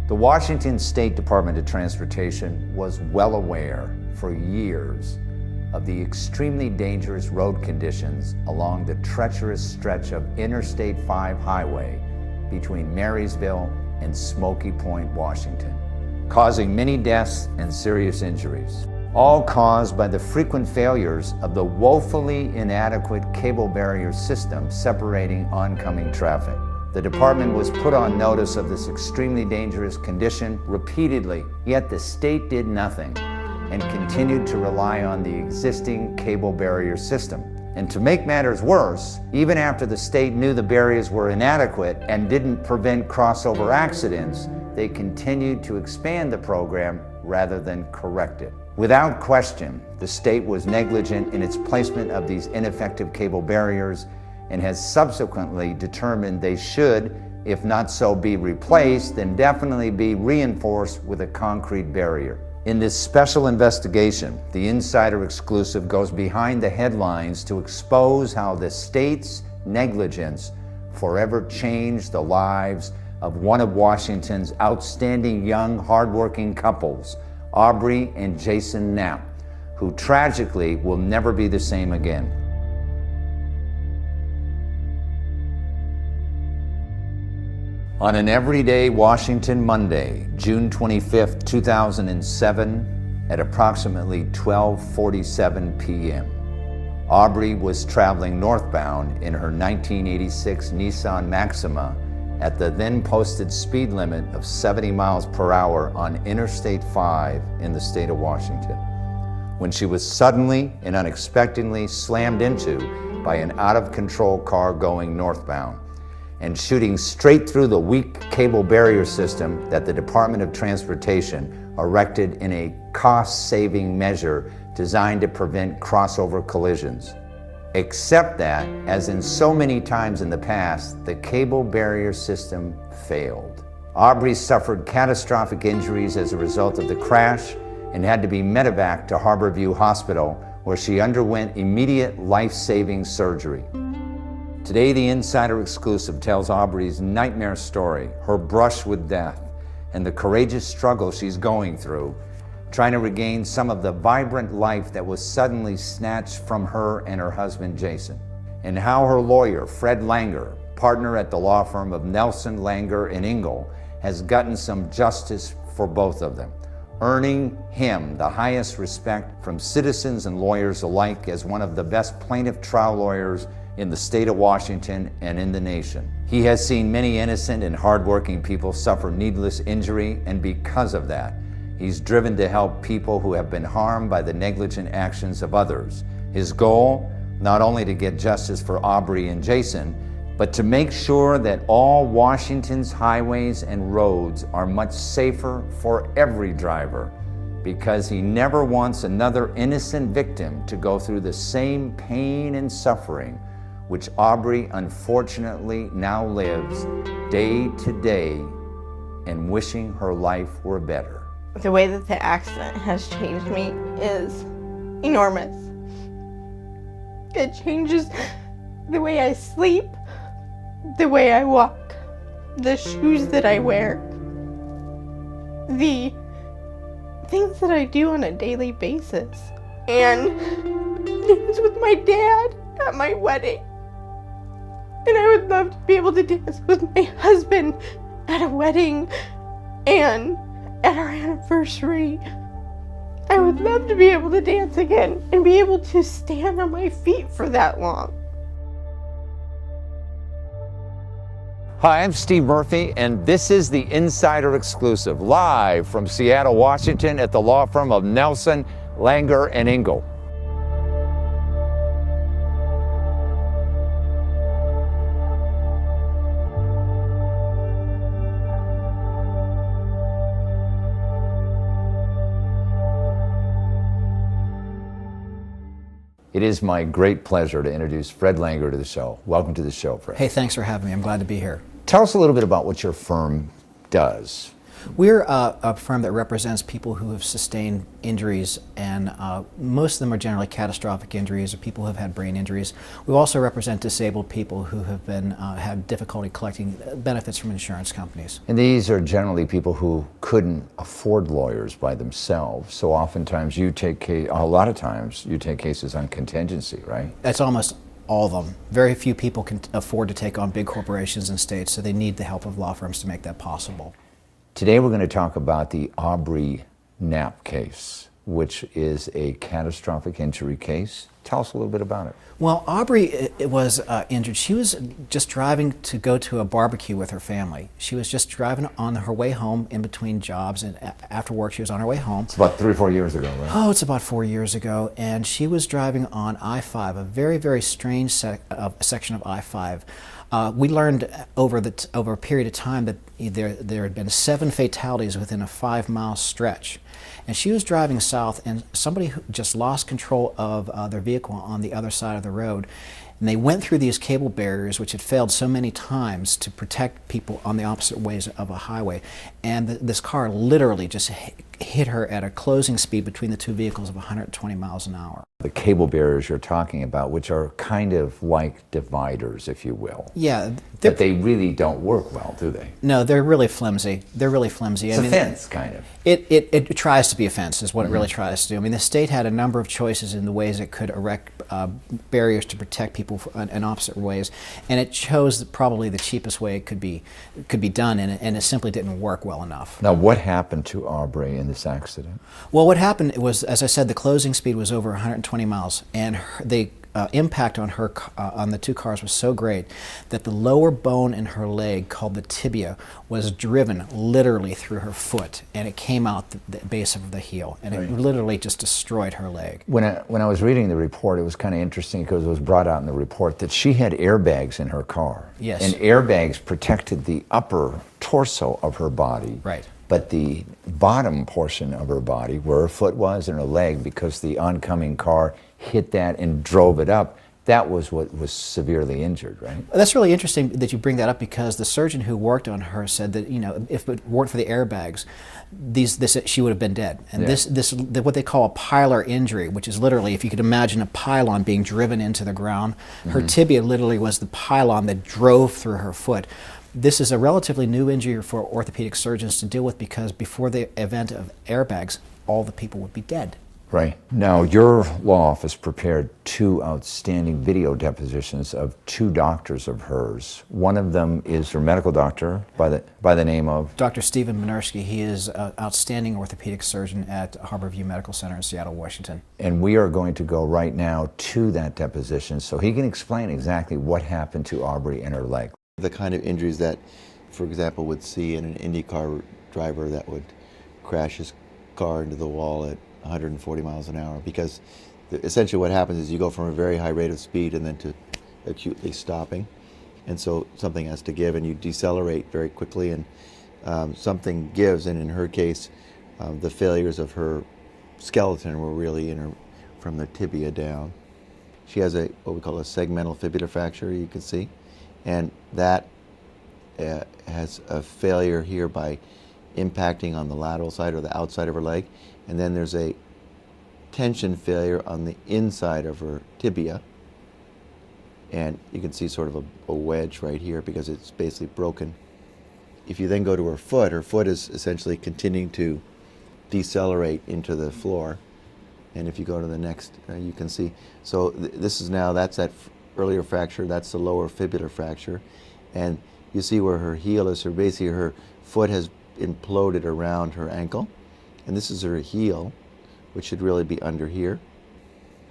The Washington State Department of Transportation was well aware for years of the extremely dangerous road conditions along the treacherous stretch of Interstate 5 highway between Marysville and Smoky Point, Washington, causing many deaths and serious injuries, all caused by the frequent failures of the woefully inadequate cable barrier system separating oncoming traffic. The department was put on notice of this extremely dangerous condition repeatedly, yet the state did nothing and continued to rely on the existing cable barrier system. And to make matters worse, even after the state knew the barriers were inadequate and didn't prevent crossover accidents, they continued to expand the program rather than correct it. Without question, the state was negligent in its placement of these ineffective cable barriers and has subsequently determined they should, if not so be replaced, then definitely be reinforced with a concrete barrier. In this special investigation, the Insider Exclusive goes behind the headlines to expose how the state's negligence forever changed the lives of one of Washington's outstanding young, hardworking couples, Aubrey and Jason Knapp, who tragically will never be the same again. On an everyday Washington Monday, June 25, 2007, at approximately 12:47 p.m., Aubrey was traveling northbound in her 1986 Nissan Maxima at the then posted speed limit of 70 miles per hour on Interstate 5 in the state of Washington, when she was suddenly and unexpectedly slammed into by an out-of-control car going northbound and shooting straight through the weak cable barrier system that the Department of Transportation erected in a cost-saving measure designed to prevent crossover collisions. Except that, as in so many times in the past, the cable barrier system failed. Aubrey suffered catastrophic injuries as a result of the crash and had to be medevaced to Harborview Hospital, where she underwent immediate life-saving surgery. Today, the Insider Exclusive tells Aubrey's nightmare story, her brush with death, and the courageous struggle she's going through, trying to regain some of the vibrant life that was suddenly snatched from her and her husband, Jason, and how her lawyer, Fred Langer, partner at the law firm of Nelson, Langer and Ingle, has gotten some justice for both of them, earning him the highest respect from citizens and lawyers alike as one of the best plaintiff trial lawyers in the state of Washington and in the nation. He has seen many innocent and hardworking people suffer needless injury, and because of that, he's driven to help people who have been harmed by the negligent actions of others. His goal, not only to get justice for Aubrey and Jason, but to make sure that all Washington's highways and roads are much safer for every driver, because he never wants another innocent victim to go through the same pain and suffering which Aubrey unfortunately now lives day to day and wishing her life were better. The way that the accident has changed me is enormous. It changes the way I sleep, the way I walk, the shoes that I wear, the things that I do on a daily basis, and dance with my dad at my wedding. And I would love to be able to dance with my husband at a wedding and at our anniversary. I would love to be able to dance again and be able to stand on my feet for that long. Hi, I'm Steve Murphy, and this is the Insider Exclusive, live from Seattle, Washington at the law firm of Nelson, Langer and Ingle. It is my great pleasure to introduce Fred Langer to the show. Welcome to the show, Fred. Hey, thanks for having me. I'm glad to be here. Tell us a little bit about what your firm does. We're a firm that represents people who have sustained injuries, and most of them are generally catastrophic injuries or people who have had brain injuries. We also represent disabled people who have been had difficulty collecting benefits from insurance companies. And these are generally people who couldn't afford lawyers by themselves. So oftentimes a lot of times you take cases on contingency, right? That's almost all of them. Very few people can afford to take on big corporations and states, so they need the help of law firms to make that possible. Today we're going to talk about the Aubrey Knapp case, which is a catastrophic injury case. Tell us a little bit about it. Well, Aubrey was injured. She was just driving to go to a barbecue with her family. She was just driving on her way home in between jobs, and after work she was on her way home. It's about 3 or 4 years ago, right? Oh, it's about 4 years ago, and she was driving on I-5, a very, very strange section of I-5. We learned over a period of time that there had been 7 fatalities within a 5-mile stretch. And she was driving south, and somebody who just lost control of their vehicle on the other side of the road. And they went through these cable barriers, which had failed so many times to protect people on the opposite ways of a highway. And this car literally just hit her at a closing speed between the two vehicles of 120 miles an hour. The cable barriers you're talking about, which are kind of like dividers, if you will. Yeah. But they really don't work well, do they? No, they're really flimsy. They're really flimsy. It's a fence, kind of. It tries to be a fence, is what it really tries to do. I mean, the state had a number of choices in the ways it could erect barriers to protect people in opposite ways, and it chose probably the cheapest way it could be done, and it simply didn't work well enough. Now, what happened to Aubrey in this accident? Well, what happened was, as I said, the closing speed was over 120 miles, and the impact on her on the two cars was so great that the lower bone in her leg, called the tibia, was driven literally through her foot, and it came out the base of the heel, and it literally just destroyed her leg. When I was reading the report, it was kind of interesting because it was brought out in the report that she had airbags in her car. Yes. And airbags protected the upper torso of her body. Right. But the bottom portion of her body, where her foot was and her leg, because the oncoming car hit that and drove it up, that was what was severely injured, right? That's really interesting that you bring that up, because the surgeon who worked on her said that, you know, if it weren't for the airbags, she would have been dead. And this what they call a pilar injury, which is literally, if you could imagine a pylon being driven into the ground, her tibia literally was the pylon that drove through her foot. This is a relatively new injury for orthopedic surgeons to deal with, because before the event of airbags, all the people would be dead. Right. Now, your law office prepared 2 outstanding video depositions of 2 doctors of hers. One of them is her medical doctor by the name of? Dr. Stephen Minersky. He is an outstanding orthopedic surgeon at Harborview Medical Center in Seattle, Washington. And we are going to go right now to that deposition so he can explain exactly what happened to Aubrey and her leg. The kind of injuries that, for example, would see in an IndyCar driver that would crash his car into the wall at 140 miles an hour, because essentially what happens is you go from a very high rate of speed and then to acutely stopping, and so something has to give and you decelerate very quickly, and something gives, and in her case the failures of her skeleton were really in her, from the tibia down. She has what we call a segmental fibular fracture, you can see, and that has a failure here by impacting on the lateral side or the outside of her leg, and then there's a tension failure on the inside of her tibia, and you can see sort of a wedge right here because it's basically broken. If you then go to her foot is essentially continuing to decelerate into the floor, and if you go to the next, you can see. So this is now, that's that earlier fracture, that's the lower fibular fracture, and you see where her heel is, basically her foot has imploded around her ankle, and this is her heel, which should really be under here.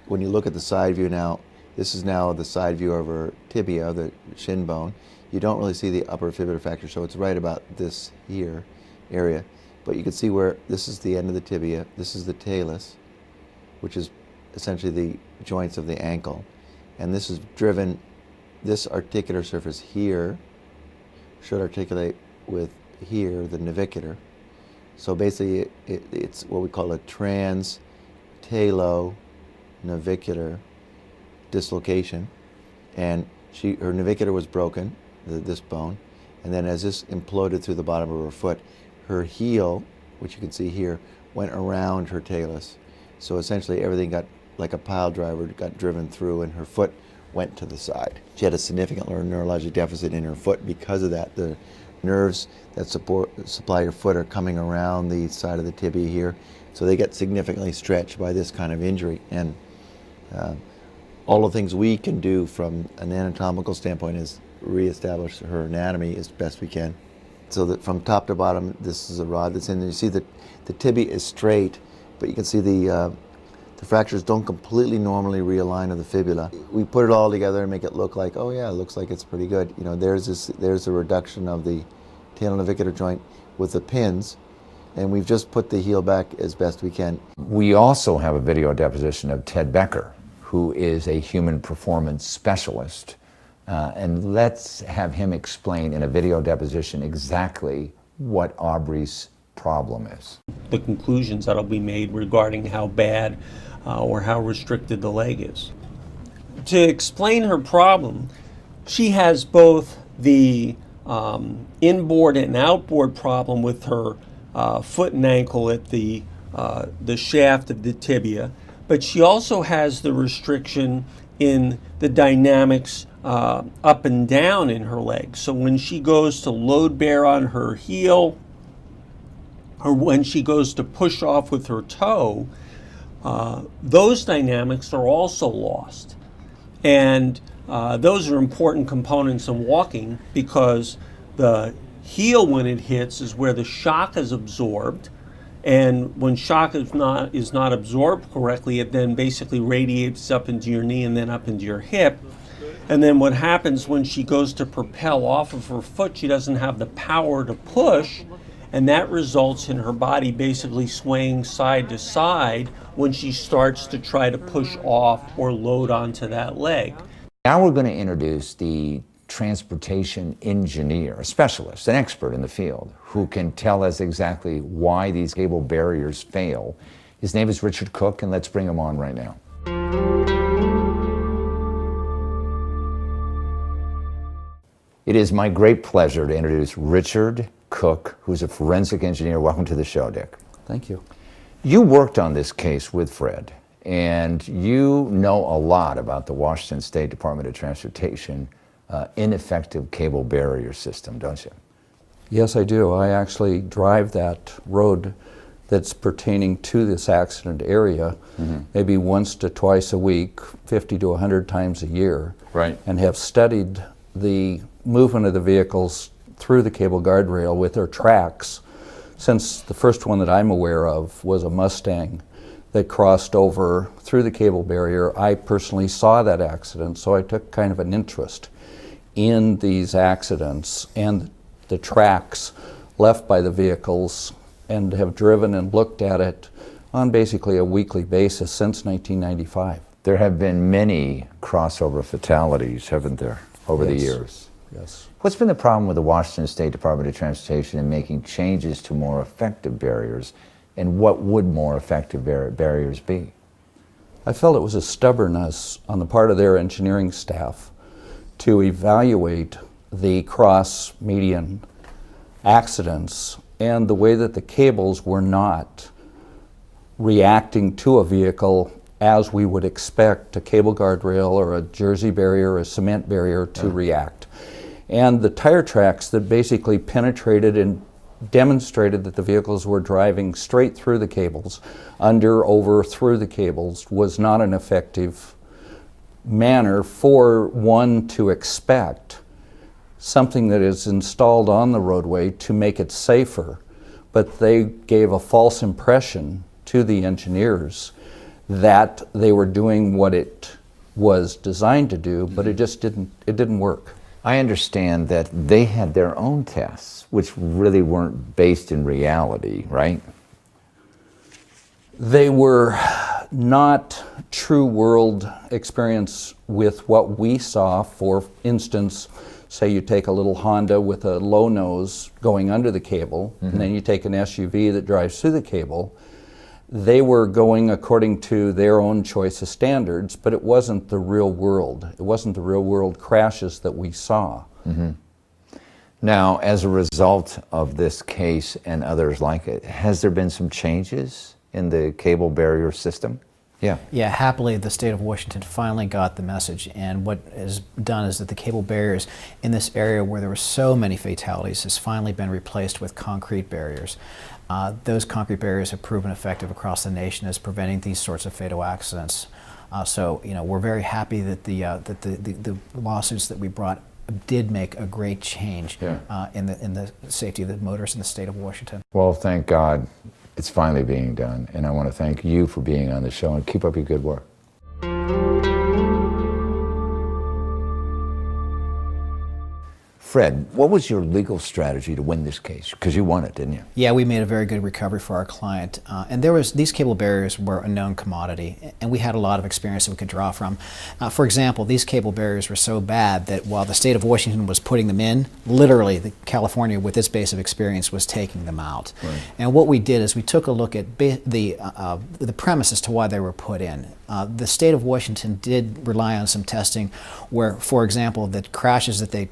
When you look at the side view now, this is now the side view of her tibia, the shin bone. You don't really see the upper fibular fracture, so it's right about this here area. But you can see where this is the end of the tibia, this is the talus, which is essentially the joints of the ankle. And this is driven, this articular surface here should articulate with here, the navicular. So basically it's what we call a trans-talo-navicular dislocation. And her navicular was broken, this bone, and then as this imploded through the bottom of her foot, her heel, which you can see here, went around her talus. So essentially everything got, like a pile driver, got driven through, and her foot went to the side. She had a significant neurologic deficit in her foot because of that. The nerves that supply your foot are coming around the side of the tibia here, so they get significantly stretched by this kind of injury. And all the things we can do from an anatomical standpoint is reestablish her anatomy as best we can. So that from top to bottom, this is a rod that's in there. You see that the tibia is straight, but you can see the fractures don't completely normally realign of the fibula. We put it all together and make it look like, oh yeah, it looks like it's pretty good. You know, there's a reduction of the talonavicular joint with the pins, and we've just put the heel back as best we can. We also have a video deposition of Ted Becker, who is a human performance specialist. And let's have him explain in a video deposition exactly what Aubrey's problem is. The conclusions that'll be made regarding how bad or how restricted the leg is. To explain her problem, she has both the inboard and outboard problem with her foot and ankle at the shaft of the tibia, but she also has the restriction in the dynamics up and down in her leg. So when she goes to load bear on her heel, or when she goes to push off with her toe, those dynamics are also lost. And those are important components in walking, because the heel, when it hits, is where the shock is absorbed. And when shock is not absorbed correctly, it then basically radiates up into your knee and then up into your hip. And then what happens when she goes to propel off of her foot, she doesn't have the power to push, and that results in her body basically swaying side to side when she starts to try to push off or load onto that leg. Now we're going to introduce the transportation engineer, a specialist, an expert in the field, who can tell us exactly why these cable barriers fail. His name is Richard Cook, and let's bring him on right now. It is my great pleasure to introduce Richard Cook, who's a forensic engineer. Welcome to the show, Dick. Thank you. You worked on this case with Fred, and you know a lot about the Washington State Department of Transportation ineffective cable barrier system, don't you? Yes, I do. I actually drive that road that's pertaining to this accident area maybe once to twice a week, 50 to 100 times a year. Right. And have studied the movement of the vehicles through the cable guardrail with their tracks since the first one that I'm aware of was a Mustang that crossed over through the cable barrier. I personally saw that accident, so I took kind of an interest in these accidents and the tracks left by the vehicles, and have driven and looked at it on basically a weekly basis since 1995. There have been many crossover fatalities, haven't there, over the years? Yes. What's been the problem with the Washington State Department of Transportation in making changes to more effective barriers, and what would more effective barriers be? I felt it was a stubbornness on the part of their engineering staff to evaluate the cross-median accidents and the way that the cables were not reacting to a vehicle as we would expect a cable guardrail or a jersey barrier or a cement barrier to react. And the tire tracks that basically penetrated and demonstrated that the vehicles were driving straight through the cables, under, over, through the cables, was not an effective manner for one to expect something that is installed on the roadway to make it safer. But they gave a false impression to the engineers that they were doing what it was designed to do, but it just didn't work. I understand that they had their own tests, which really weren't based in reality, right? They were not true world experience with what we saw. For instance, say you take a little Honda with a low nose going under the cable, and then you take an SUV that drives through the cable. They were going according to their own choice of standards, but it wasn't the real world. It wasn't the real world crashes that we saw. Now, as a result of this case and others like it, has there been some changes in the cable barrier system? Yeah. Yeah, happily, the state of Washington finally got the message, and what is done is that the cable barriers in this area where there were so many fatalities has finally been replaced with concrete barriers. Those concrete barriers have proven effective across the nation as preventing these sorts of fatal accidents. So, we're very happy that the lawsuits that we brought did make a great change in the safety of the motorists in the state of Washington. Well, thank God it's finally being done, and I want to thank you for being on the show, and keep up your good work. Fred, what was your legal strategy to win this case? Because you won it, didn't you? Yeah, we made a very good recovery for our client. And these cable barriers were a known commodity, and we had a lot of experience that we could draw from. For example, these cable barriers were so bad that while the state of Washington was putting them in, literally California, with its base of experience, was taking them out. Right. And what we did is we took a look at the premise as to why they were put in. The state of Washington did rely on some testing where, for example, the crashes that they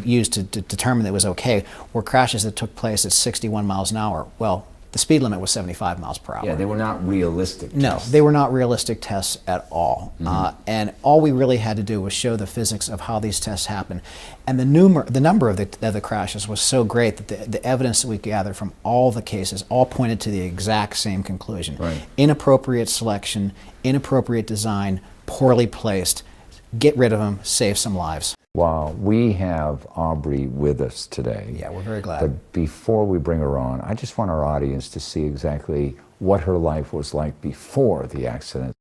used to determine that it was okay were crashes that took place at 61 miles an hour. Well, the speed limit was 75 miles per hour. Yeah, they were not realistic tests. No, they were not realistic tests at all. And all we really had to do was show the physics of how these tests happen. And the number of the crashes was so great that the evidence that we gathered from all the cases all pointed to the exact same conclusion. Right. Inappropriate selection, inappropriate design, poorly placed. Get rid of them, save some lives. Wow, we have Aubrey with us today. Yeah, we're very glad. But before we bring her on, I just want our audience to see exactly what her life was like before the accident.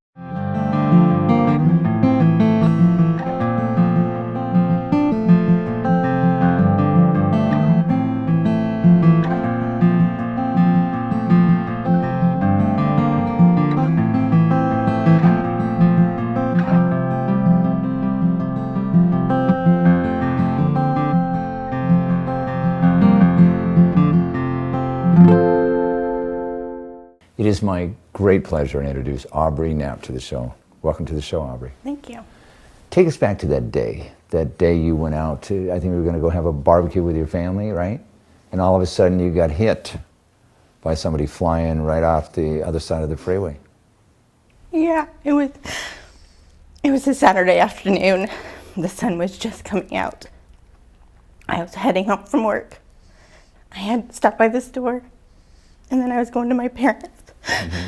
It is my great pleasure to introduce Aubrey Knapp to the show. Welcome to the show, Aubrey. Thank you. Take us back to that day you went out to, I think we were going to go have a barbecue with your family, right? And all of a sudden you got hit by somebody flying right off the other side of the freeway. Yeah, it was a Saturday afternoon. The sun was just coming out. I was heading home from work. I had stopped by the store, and then I was going to my parents'. Mm-hmm.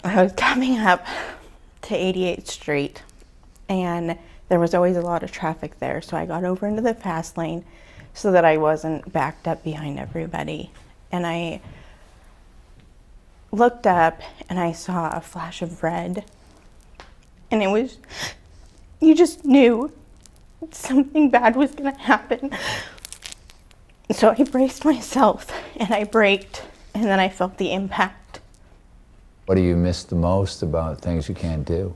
I was coming up to 88th Street, and there was always a lot of traffic there, so I got over into the fast lane so that I wasn't backed up behind everybody. And I looked up, and I saw a flash of red, and you just knew something bad was going to happen. So I braced myself, and I braked, and then I felt the impact. What do you miss the most about things you can't do?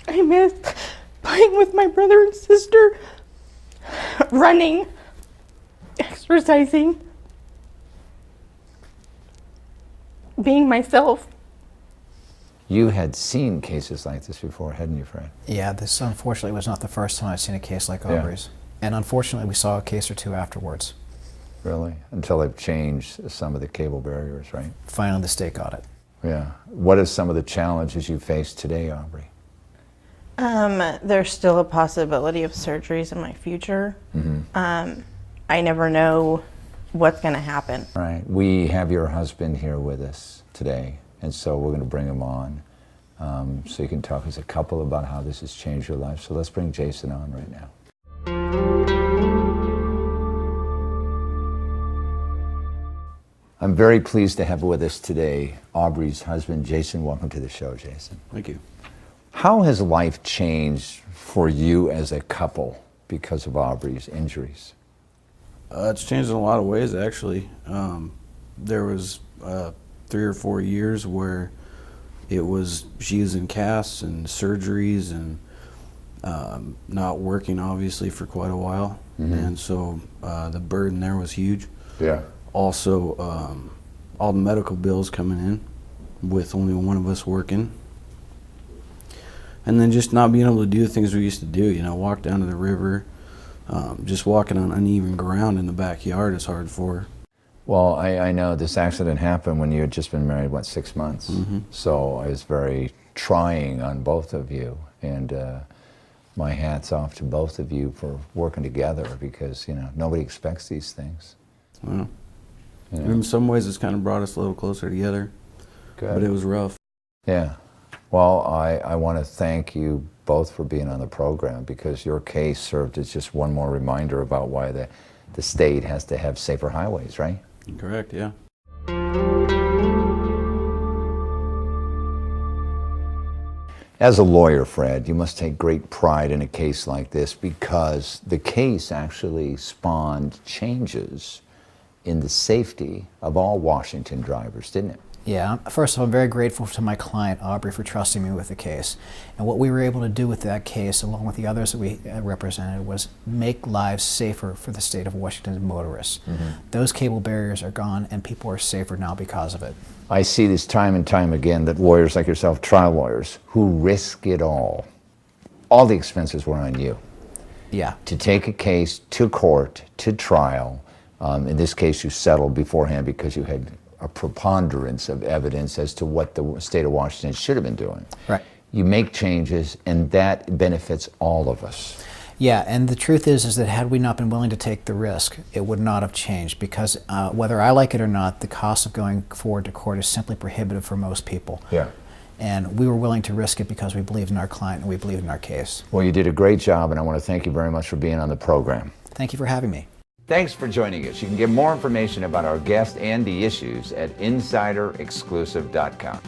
I miss playing with my brother and sister, running, exercising, being myself. You had seen cases like this before, hadn't you, Fred? Yeah, this unfortunately was not the first time I've seen a case like Aubrey's. And unfortunately, we saw a case or two afterwards. Really? Until they've changed some of the cable barriers, right? Finally, the state got it. Yeah. What are some of the challenges you face today, Aubrey? There's still a possibility of surgeries in my future. Mm-hmm. I never know what's going to happen. Right. We have your husband here with us today, and so we're going to bring him on so you can talk as a couple about how this has changed your life. So let's bring Jason on right now. I'm very pleased to have with us today Aubrey's husband, Jason. Welcome to the show, Jason. Thank you. How has life changed for you as a couple because of Aubrey's injuries? It's changed in a lot of ways, actually. There was 3 or 4 years where she was in casts and surgeries and not working, obviously, for quite a while. Mm-hmm. And so the burden there was huge. Yeah. Also, all the medical bills coming in with only one of us working. And then just not being able to do the things we used to do, you know, walk down to the river. Just walking on uneven ground in the backyard is hard for her. Well, I know this accident happened when you had just been married, what, 6 months? So it was very trying on both of you. And my hat's off to both of you for working together, because, you know, nobody expects these things. Well, You know? in some ways it's kind of brought us a little closer together, but it was rough. Yeah. Well, I want to thank you both for being on the program, because your case served as just one more reminder about why the state has to have safer highways, right? Correct, yeah. As a lawyer, Fred, you must take great pride in a case like this, because the case actually spawned changes in the safety of all Washington drivers, didn't it? Yeah, first of all, I'm very grateful to my client, Aubrey, for trusting me with the case. And what we were able to do with that case, along with the others that we represented, was make lives safer for the state of Washington's motorists. Those cable barriers are gone, and people are safer now because of it. I see this time and time again, that lawyers like yourself, trial lawyers, who risk it all the expenses were on you. Yeah. To take a case to court, to trial. In this case, you settled beforehand because you had a preponderance of evidence as to what the state of Washington should have been doing. Right. You make changes, and that benefits all of us. Yeah, and the truth is that had we not been willing to take the risk, it would not have changed, because whether I like it or not, the cost of going forward to court is simply prohibitive for most people. Yeah. And we were willing to risk it because we believed in our client and we believed in our case. Well, you did a great job, and I want to thank you very much for being on the program. Thank you for having me. Thanks for joining us. You can get more information about our guest and the issues at insiderexclusive.com.